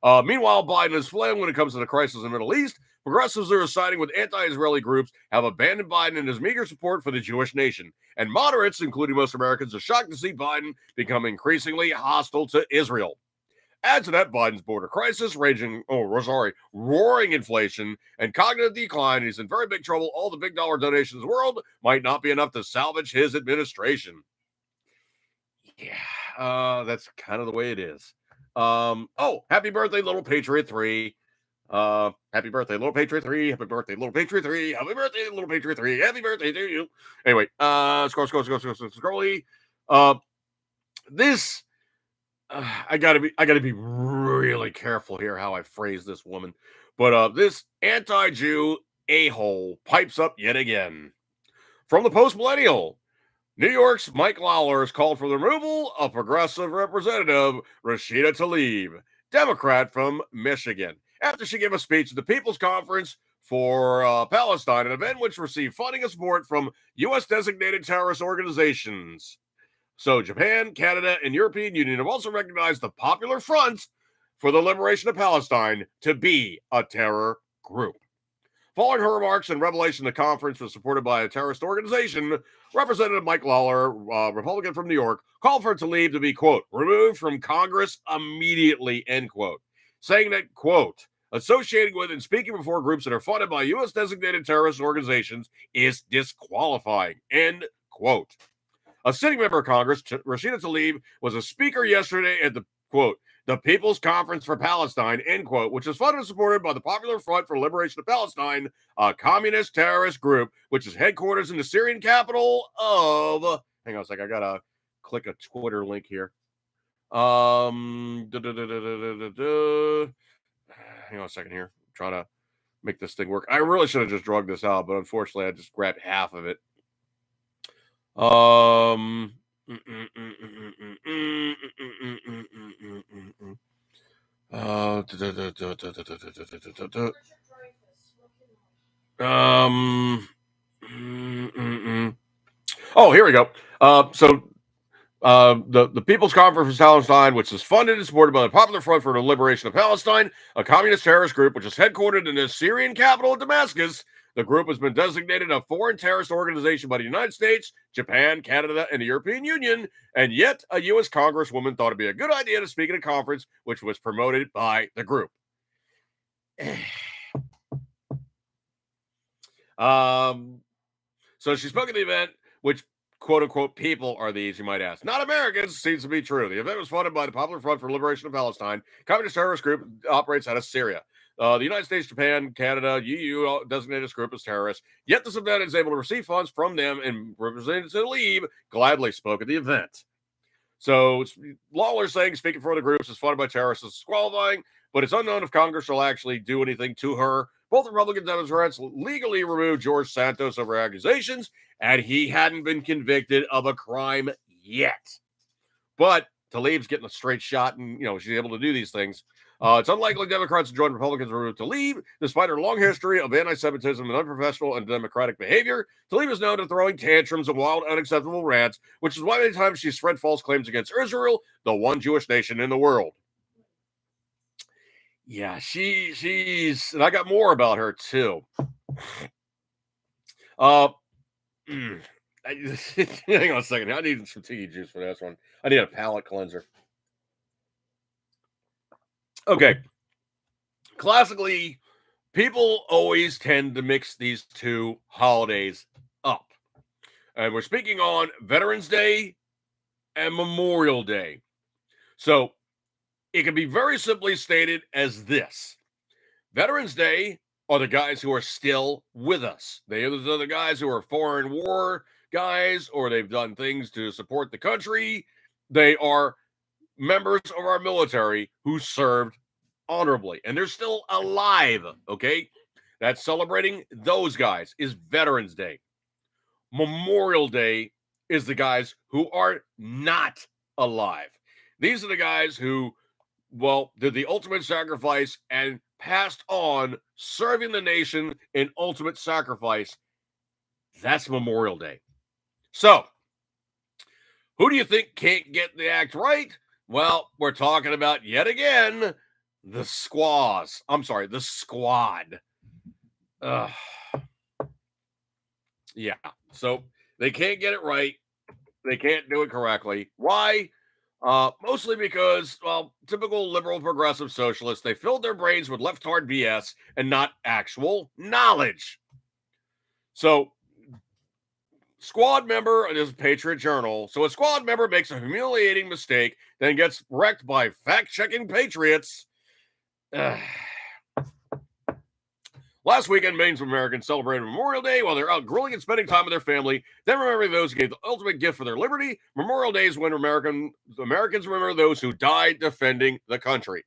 Meanwhile, Biden is flailing when it comes to the crisis in the Middle East. Progressives who are siding with anti-Israeli groups have abandoned Biden and his meager support for the Jewish nation. And moderates, including most Americans, are shocked to see Biden become increasingly hostile to Israel. Add to that Biden's border crisis, roaring inflation, and cognitive decline. He's in very big trouble. All the big dollar donations in the world might not be enough to salvage his administration. Yeah, that's kind of the way it is. Happy birthday, Little Patriot 3. Happy birthday, Little Patriot 3. Happy birthday, Little Patriot 3. Happy birthday, Little Patriot 3. Happy birthday to you. Anyway, scrolly. This I gotta be really careful here how I phrase this woman. But this anti-Jew a-hole pipes up yet again. From the Post-Millennial, New York's Mike Lawler has called for the removal of Progressive Representative Rashida Tlaib, Democrat from Michigan, after she gave a speech at the People's Conference for Palestine, an event which received funding and support from U.S. designated terrorist organizations. So Japan, Canada, and European Union have also recognized the Popular Front for the Liberation of Palestine to be a terror group. Following her remarks and revelation, the conference was supported by a terrorist organization. Representative Mike Lawler, Republican from New York, called for Tlaib to be, quote, removed from Congress immediately, end quote, saying that, quote, associating with and speaking before groups that are funded by U.S. designated terrorist organizations is disqualifying, end quote. A sitting member of Congress, Rashida Tlaib, was a speaker yesterday at the, quote, the People's Conference for Palestine, end quote, which is funded and supported by the Popular Front for the Liberation of Palestine, a communist terrorist group, which is headquarters in the Syrian capital of, hang on a second, I gotta click a Twitter link here. Hang on a second here. I'm trying to make this thing work. I really should have just drug this out, but unfortunately I just grabbed half of it. Oh, here we go. The People's Conference for Palestine, which is funded and supported by the Popular Front for the Liberation of Palestine, a communist terrorist group which is headquartered in the Syrian capital of Damascus. The group has been designated a foreign terrorist organization by the United States, Japan, Canada, and the European Union, and yet a U.S. Congresswoman thought it'd be a good idea to speak at a conference which was promoted by the group. So she spoke at the event, which quote-unquote people are these, you might ask. Not Americans, seems to be true. The event was funded by the Popular Front for Liberation of Palestine, communist terrorist group operates out of Syria. The United States, Japan, Canada, EU designate this group as terrorists. Yet this event is able to receive funds from them, and Representative Tlaib gladly spoke at the event. So Lawler saying speaking for the groups is funded by terrorists is disqualifying, but it's unknown if Congress will actually do anything to her. Both Republican Democrats legally removed George Santos over accusations, and he hadn't been convicted of a crime yet. But Tlaib's getting a straight shot, and she's able to do these things. It's unlikely Democrats will join Republicans to remove Tlaib, despite her long history of anti-Semitism and unprofessional and democratic behavior. Tlaib is known to throwing tantrums and wild, unacceptable rants, which is why many times she's spread false claims against Israel, the one Jewish nation in the world. Yeah, she's, and I got more about her too. Hang on a second. I need some tiki juice for this one. I need a palate cleanser. Okay. Classically, people always tend to mix these two holidays up. And we're speaking on Veterans Day and Memorial Day. So it can be very simply stated as this. Veterans Day are the guys who are still with us. They are the guys who are foreign war guys, or they've done things to support the country. They are members of our military who served honorably, and they're still alive, okay? That's celebrating those guys is Veterans Day. Memorial Day is the guys who are not alive. These are the guys who, did the ultimate sacrifice and passed on serving the nation in ultimate sacrifice. That's Memorial Day. So, who do you think can't get the act right? Well, we're talking about, yet again, the squaws. I'm sorry, the squad. Yeah, so they can't get it right. They can't do it correctly. Why? Mostly because, typical liberal progressive socialists, they filled their brains with left-hard BS and not actual knowledge. So, squad member, this is Patriot Journal. So a squad member makes a humiliating mistake, then gets wrecked by fact-checking patriots. Last weekend, millions of Americans celebrated Memorial Day while they're out grilling and spending time with their family. Then remembering those who gave the ultimate gift for their liberty. Memorial Day is when Americans remember those who died defending the country.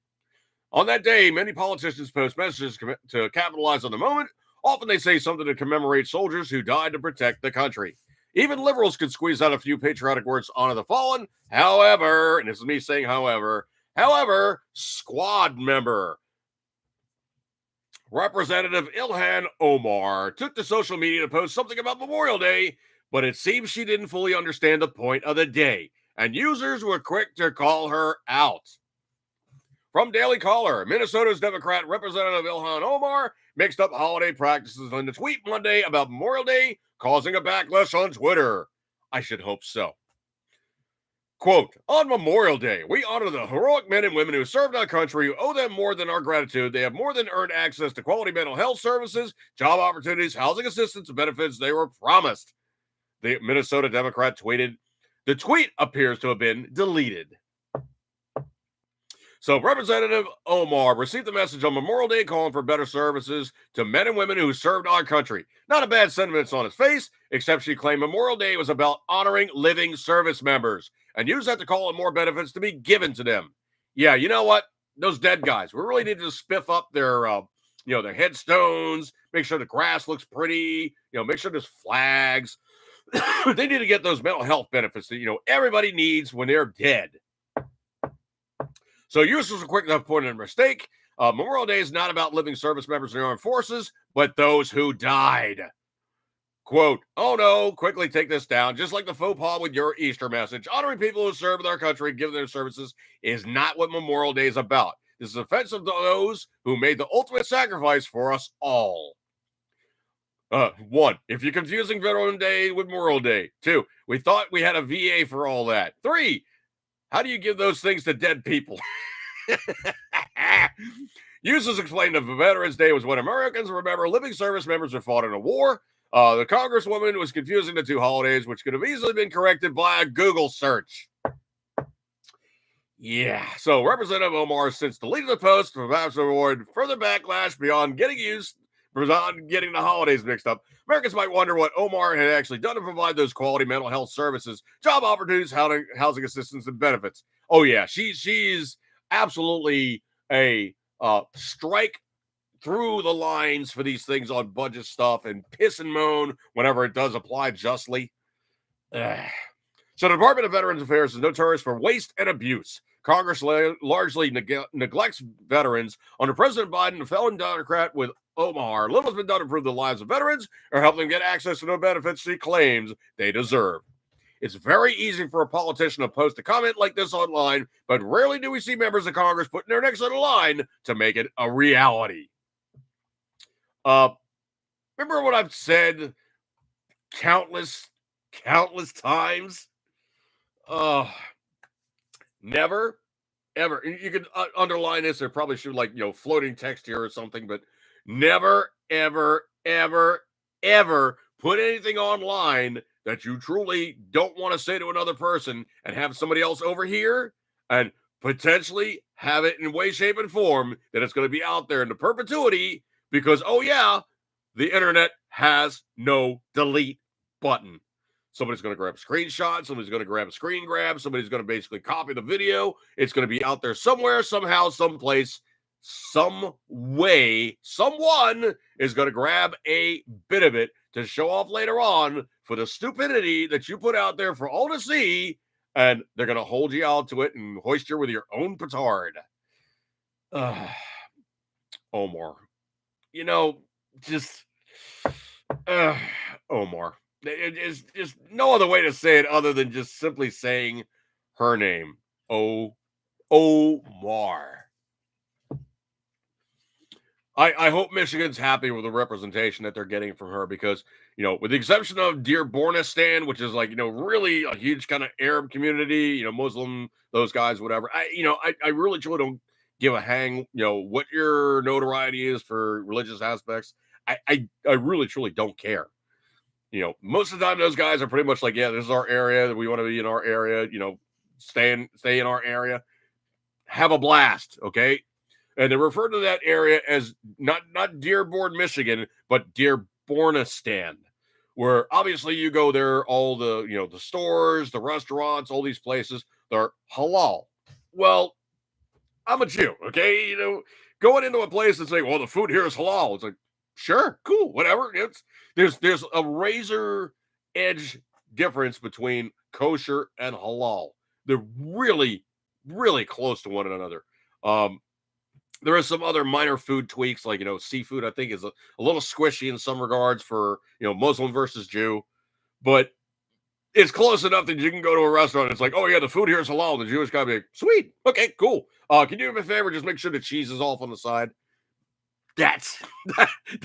On that day, many politicians post messages to capitalize on the moment. Often they say something to commemorate soldiers who died to protect the country. Even liberals could squeeze out a few patriotic words honor the fallen. However, and this is me saying however, squad member Representative Ilhan Omar took to social media to post something about Memorial Day, but it seems she didn't fully understand the point of the day, and users were quick to call her out. From Daily Caller, Minnesota's Democrat Representative Ilhan Omar mixed up holiday practices in a tweet Monday about Memorial Day, causing a backlash on Twitter. I should hope so. Quote, on Memorial Day, we honor the heroic men and women who served our country, who owe them more than our gratitude. They have more than earned access to quality mental health services, job opportunities, housing assistance, and benefits they were promised. The Minnesota Democrat tweeted. The tweet appears to have been deleted. So Representative Omar received a message on Memorial Day calling for better services to men and women who served our country. Not a bad sentiment on his face, except she claimed Memorial Day was about honoring living service members and used that to call on more benefits to be given to them. Yeah, you know what? Those dead guys, we really need to spiff up their, their headstones, make sure the grass looks pretty, make sure there's flags. They need to get those mental health benefits that, everybody needs when they're dead. So users are quick to point out a mistake. Memorial Day is not about living service members in the armed forces, but those who died. Quote, oh no, quickly take this down. Just like the faux pas with your Easter message, honoring people who serve their country and give their services is not what Memorial Day is about. This is offensive to those who made the ultimate sacrifice for us all. 1, if you're confusing Veteran Day with Memorial Day. 2, we thought we had a VA for all that. 3, how do you give those things to dead people? Users explained that Veterans Day was when Americans remember living service members who fought in a war. The Congresswoman was confusing the two holidays, which could have easily been corrected by a Google search. Yeah, so Representative Omar has since deleted the post to perhaps avoid further backlash beyond getting the holidays mixed up. Americans might wonder what Omar had actually done to provide those quality mental health services, job opportunities, housing assistance, and benefits. Oh yeah, she's absolutely a strike through the lines for these things on budget stuff and piss and moan whenever it does apply justly. So the Department of Veterans Affairs is notorious for waste and abuse. Congress largely neglects veterans. Under President Biden, a felon Democrat with Omar, little has been done to improve the lives of veterans or help them get access to the benefits she claims they deserve. It's very easy for a politician to post a comment like this online, but rarely do we see members of Congress putting their necks on the line to make it a reality. Remember what I've said countless times? Never, ever. You could underline this or probably should floating text here or something, but never, ever, ever, ever put anything online that you truly don't want to say to another person and have somebody else overhear and potentially have it in way, shape, and form that it's going to be out there into perpetuity because, oh yeah, the internet has no delete button. Somebody's going to grab a screenshot. Somebody's going to grab a screen grab. Somebody's going to basically copy the video. It's going to be out there somewhere, somehow, someplace, some way. Someone is going to grab a bit of it to show off later on for the stupidity that you put out there for all to see. And they're going to hold you out to it and hoist you with your own petard. Omar. Omar. It's just no other way to say it other than just simply saying her name. Omar. I hope Michigan's happy with the representation that they're getting from her because, with the exception of Dearbornistan, which is really a huge kind of Arab community, Muslim, those guys, whatever. I really truly don't give a hang, what your notoriety is for religious aspects. I really truly don't care. Most of the time those guys are pretty much like, yeah, this is our area. We want to be in our area, stay in our area. Have a blast, okay? And they refer to that area as not Dearborn, Michigan, but Dearbornistan, where obviously you go there, all the, the stores, the restaurants, all these places, they're halal. Well, I'm a Jew, okay? Going into a place and saying, well, the food here is halal. It's like, Sure, cool, whatever. There's a razor edge difference between kosher and halal. They're really, really close to one another. Um, there is some other minor food tweaks, like seafood. I think is a little squishy in some regards for Muslim versus Jew, but it's close enough that you can go to a restaurant. It's like, oh yeah, the food here is halal. The Jewish guy be like, sweet, okay, cool. Can you do me a favor? Just make sure the cheese is off on the side. That's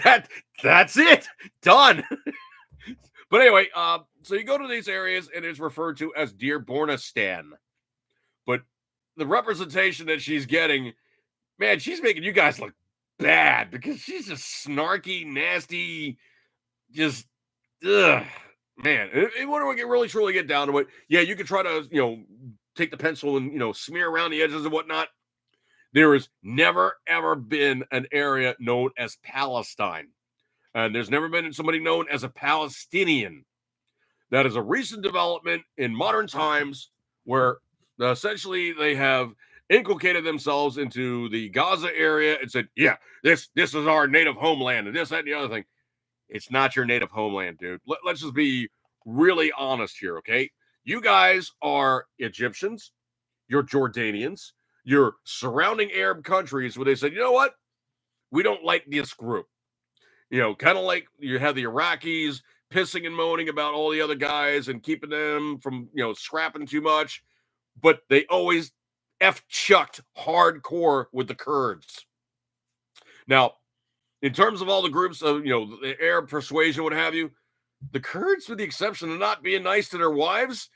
that's it. Done. But anyway, so you go to these areas and it's referred to as Dearbornistan. But the representation that she's getting, man, she's making you guys look bad because she's just snarky, nasty, just man. And when we really truly get down to it, yeah, you can try to take the pencil and smear around the edges and whatnot. There has never ever been an area known as Palestine, and there's never been somebody known as a Palestinian. That is a recent development in modern times where essentially they have inculcated themselves into the Gaza area and said, yeah, this is our native homeland and this, that, and the other thing. It's not your native homeland, dude. Let's just be really honest here, okay? You guys are Egyptians, you're Jordanians, you're surrounding Arab countries where they said, you know what? We don't like this group. Kind of like you have the Iraqis pissing and moaning about all the other guys and keeping them from, scrapping too much. But they always chucked hardcore with the Kurds. Now, in terms of all the groups of, the Arab persuasion, what have you, the Kurds, with the exception of not being nice to their wives,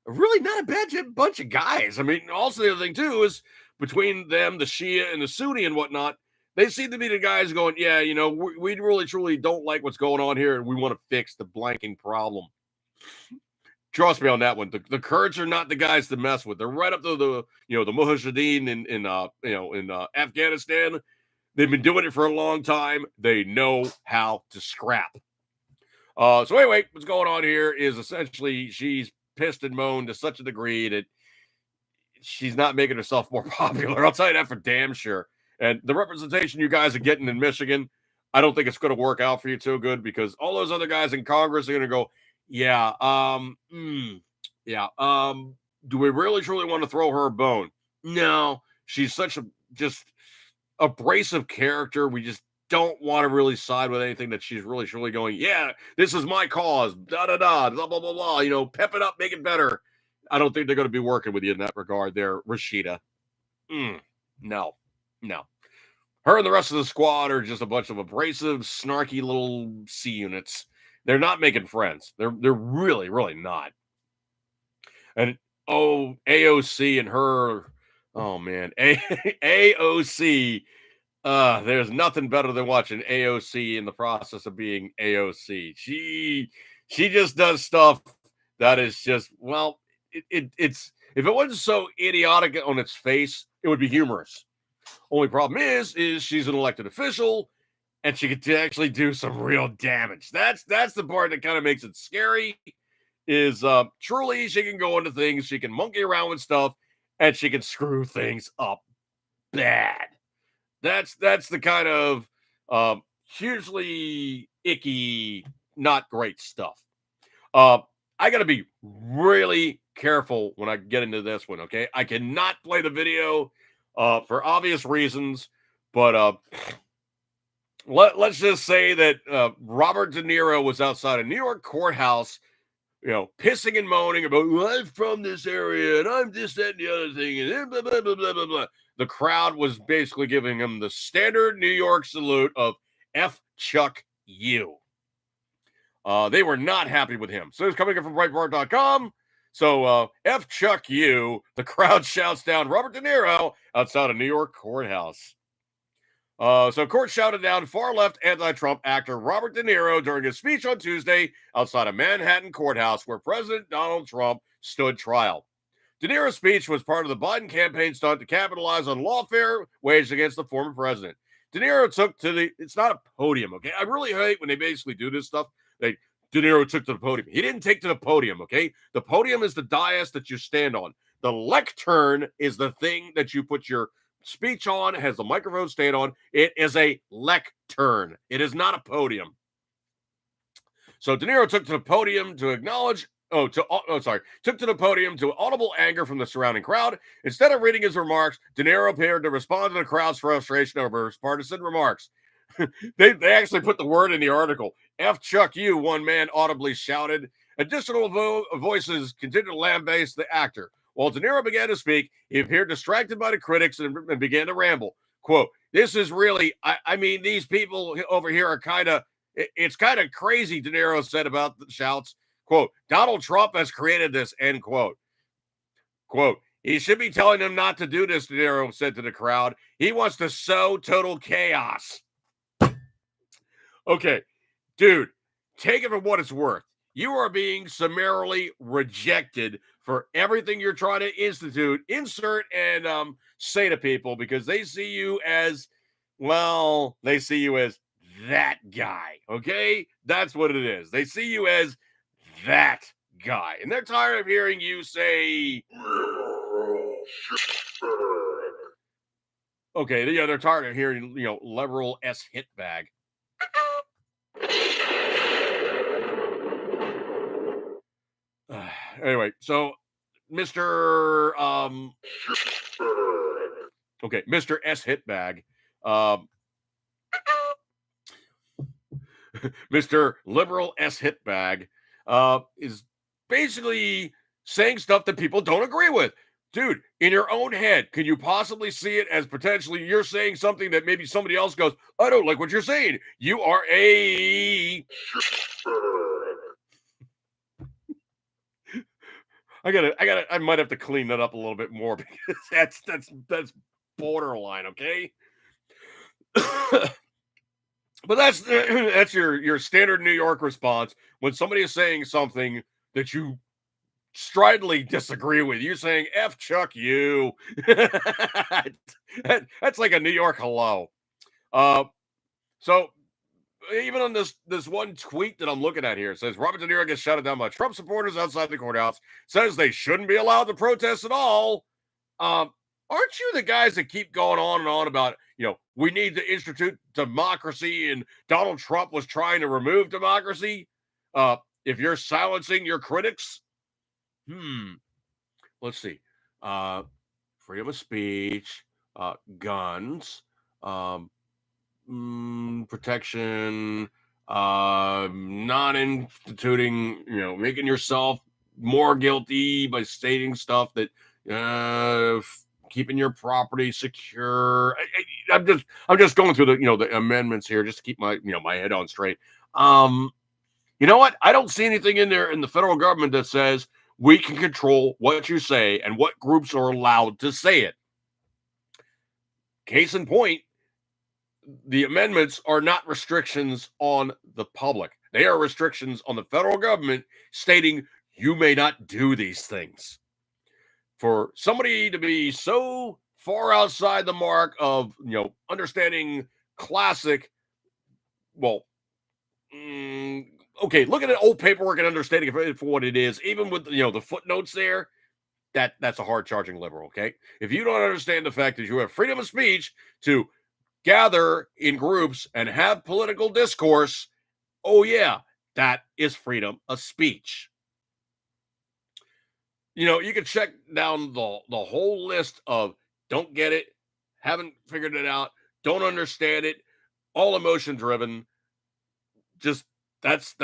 are really not a bad bunch of guys. I mean, also the other thing, too, is between them, the Shia and the Sunni and whatnot, they seem to be the guys going, yeah, we really, truly don't like what's going on here, and we want to fix the blanking problem. Trust me on that one. The Kurds are not the guys to mess with. They're right up to the Mujahideen in Afghanistan. They've been doing it for a long time. They know how to scrap. So anyway, what's going on here is essentially she's pissed and moaned to such a degree that she's not making herself more popular. I'll tell you that for damn sure. And the representation you guys are getting in Michigan, I don't think it's going to work out for you too good because all those other guys in Congress are going to go, do we really truly want to throw her a bone? No, she's such a just abrasive character. We just don't want to really side with anything that she's really truly going, yeah, this is my cause, blah, blah, blah, blah, blah, pep it up, make it better. I don't think they're going to be working with you in that regard there, Rashida. No. Her and the rest of the squad are just a bunch of abrasive, snarky little C units. They're not making friends. They're really, really not. And AOC and her, oh man, AOC. There's nothing better than watching AOC in the process of being AOC. She just does stuff that is just, well, it's if it wasn't so idiotic on its face, it would be humorous. Only problem is she's an elected official and she could actually do some real damage. That's the part that kind of makes it scary. Is truly she can go into things, she can monkey around with stuff, and she can screw things up bad. That's the kind of hugely icky, not great stuff. I got to be really careful when I get into this one, okay? I cannot play the video for obvious reasons, but let's just say that Robert De Niro was outside a New York courthouse, pissing and moaning about, well, I'm from this area, and I'm this, that, and the other thing, and blah, blah, blah, blah, blah, blah. The crowd was basically giving him the standard New York salute of F Chuck you. They were not happy with him. So it's coming in from Breitbart.com. So F Chuck you. The crowd shouts down Robert De Niro outside a New York courthouse. So court shouted down far-left anti-Trump actor Robert De Niro during his speech on Tuesday outside a Manhattan courthouse where President Donald Trump stood trial. De Niro's speech was part of the Biden campaign stunt to capitalize on lawfare waged against the former president. De Niro took to it's not a podium, okay? I really hate when they basically do this stuff. De Niro took to the podium. He didn't take to the podium, okay? The podium is the dais that you stand on. The lectern is the thing that you put your speech on, has the microphone stand on. It is a lectern. It is not a podium. So De Niro took to the podium to acknowledge. Took to the podium to audible anger from the surrounding crowd. Instead of reading his remarks, De Niro appeared to respond to the crowd's frustration over his partisan remarks. They actually put the word in the article. F Chuck you, one man audibly shouted. Additional voices continued to lambaste the actor. While De Niro began to speak, he appeared distracted by the critics and began to ramble. Quote, this is really, I mean, these people over here are it's kind of crazy, De Niro said about the shouts. Quote, Donald Trump has created this, end quote. Quote, he should be telling them not to do this, De Niro said to the crowd. He wants to sow total chaos. Okay, dude, take it for what it's worth. You are being summarily rejected for everything you're trying to insert, and say to people because they see you as, well, they see you as that guy, okay? That's what it is. They see you as that guy, and they're tired of hearing you say, okay, yeah, they're tired of hearing, liberal S hit bag. Anyway, so Mr. Mr. S Hitbag, Mr. Liberal S Hitbag, is basically saying stuff that people don't agree with. Dude, in your own head, could you possibly see it as potentially you're saying something that maybe somebody else goes, I don't like what you're saying. You are a... I might have to clean that up a little bit more because that's borderline, okay? But that's your standard New York response when somebody is saying something that you stridently disagree with. You're saying F Chuck you. That's like a New York hello. So even on this one tweet that I'm looking at here, it says Robert De Niro gets shouted down by Trump supporters outside the courthouse, says they shouldn't be allowed to protest at all. Aren't you the guys that keep going on and on about, we need to institute democracy and Donald Trump was trying to remove democracy? If you're silencing your critics, let's see. Freedom of speech, guns, protection, not instituting, making yourself more guilty by stating stuff that keeping your property secure. I'm just going through the amendments here just to keep my my head on straight. You know what? I don't see anything in there in the federal government that says we can control what you say and what groups are allowed to say it. Case in point, the amendments are not restrictions on the public. They are restrictions on the federal government stating you may not do these things. For somebody to be so far outside the mark of, understanding classic, looking at old paperwork and understanding it for what it is, even with, the footnotes there, that's a hard charging liberal, okay? If you don't understand the fact that you have freedom of speech to gather in groups and have political discourse, oh yeah, that is freedom of speech. You can check down the whole list of don't get it, haven't figured it out, don't understand it, all emotion driven. Just that's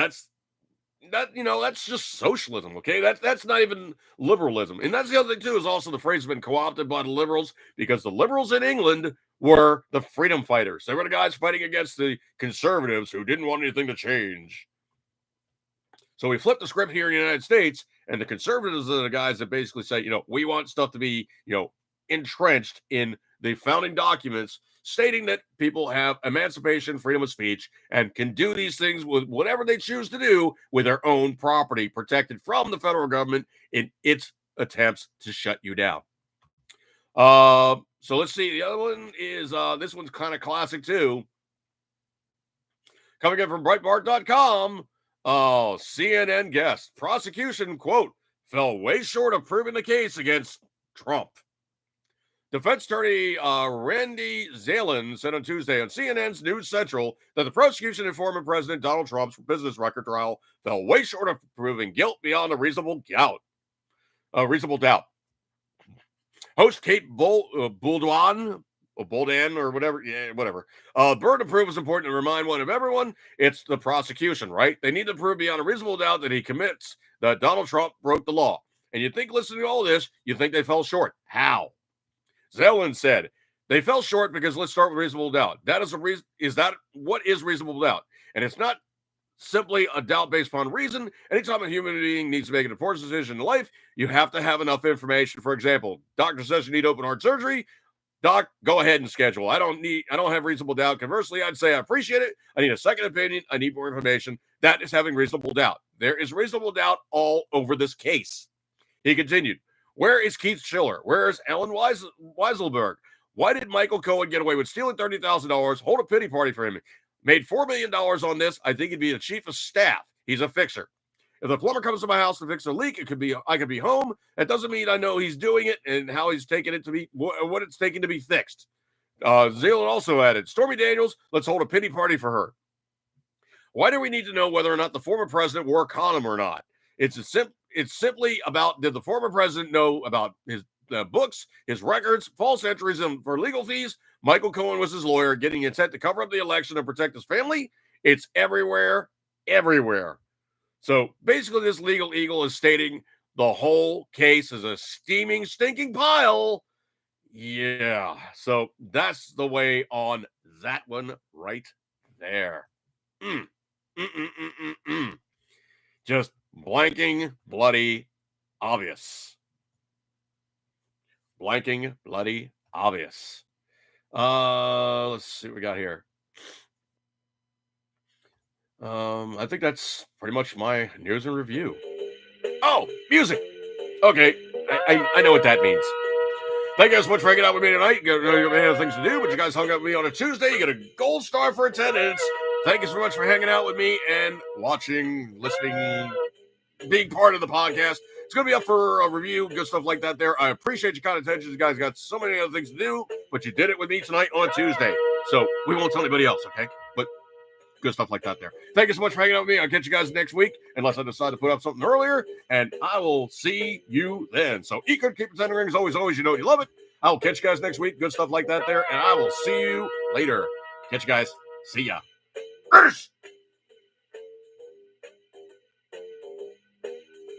just socialism, okay? That's not even liberalism. And that's the other thing too, is also the phrase has been co-opted by the liberals because the liberals in England were the freedom fighters. They were the guys fighting against the conservatives who didn't want anything to change. So we flip the script here in the United States, and the conservatives are the guys that basically say, we want stuff to be, entrenched in the founding documents, stating that people have emancipation, freedom of speech, and can do these things with whatever they choose to do with their own property protected from the federal government in its attempts to shut you down. So let's see. The other one is, this one's kind of classic too. Coming in from Breitbart.com. Oh, CNN guest. Prosecution, quote, fell way short of proving the case against Trump. Defense attorney Randy Zalen said on Tuesday on CNN's News Central that the prosecution in former President Donald Trump's business record trial fell way short of proving guilt beyond a reasonable doubt. Host Kate Boldan or whatever, whatever. Burden of proof is important to remind everyone. It's the prosecution, right? They need to prove beyond a reasonable doubt that he commits that Donald Trump broke the law. And you think, listening to all this, you think they fell short. How? Zelen said they fell short because let's start with reasonable doubt. That is a reason. Is that what is reasonable doubt? And it's not simply a doubt based upon reason. Anytime a human being needs to make an important decision in life, you have to have enough information. For example, doctor says you need open heart surgery. Doc, go ahead and schedule. I don't have reasonable doubt. Conversely, I'd say I appreciate it. I need a second opinion. I need more information. That is having reasonable doubt. There is reasonable doubt all over this case. He continued, where is Keith Schiller? Where is Ellen Weiselberg? Why did Michael Cohen get away with stealing $30,000, hold a pity party for him, made $4 million on this? I think he'd be the chief of staff. He's a fixer. If the plumber comes to my house to fix a leak, I could be home. That doesn't mean I know he's doing it and how he's taking it to be, what it's taking to be fixed. Zealand also added, Stormy Daniels, let's hold a pity party for her. Why do we need to know whether or not the former president wore a condom or not? It's simply about, did the former president know about his books, his records, false entries for legal fees? Michael Cohen was his lawyer, getting intent to cover up the election and protect his family. It's everywhere. So basically, this legal eagle is stating the whole case is a steaming, stinking pile. Yeah. So that's the way on that one right there. Just blanking bloody obvious. Let's see what we got here. I think that's pretty much my news and review. Oh, music. Okay, I know what that means. Thank you guys so much for hanging out with me tonight. You got many other things to do, but you guys hung out with me on a Tuesday. You get a gold star for attendance. Thank you so much for hanging out with me and watching, listening, being part of the podcast. It's going to be up for a review, good stuff like that there. I appreciate your kind attention. You guys got so many other things to do, but you did it with me tonight on Tuesday. So we won't tell anybody else, okay? But good stuff like that there. Thank you so much for hanging out with me. I'll catch you guys next week, unless I decide to put up something earlier, and I will see you then. So eat good, keep pretending rings, always, you know you love it. I will catch you guys next week. Good stuff like that there, and I will see you later. Catch you guys. See ya.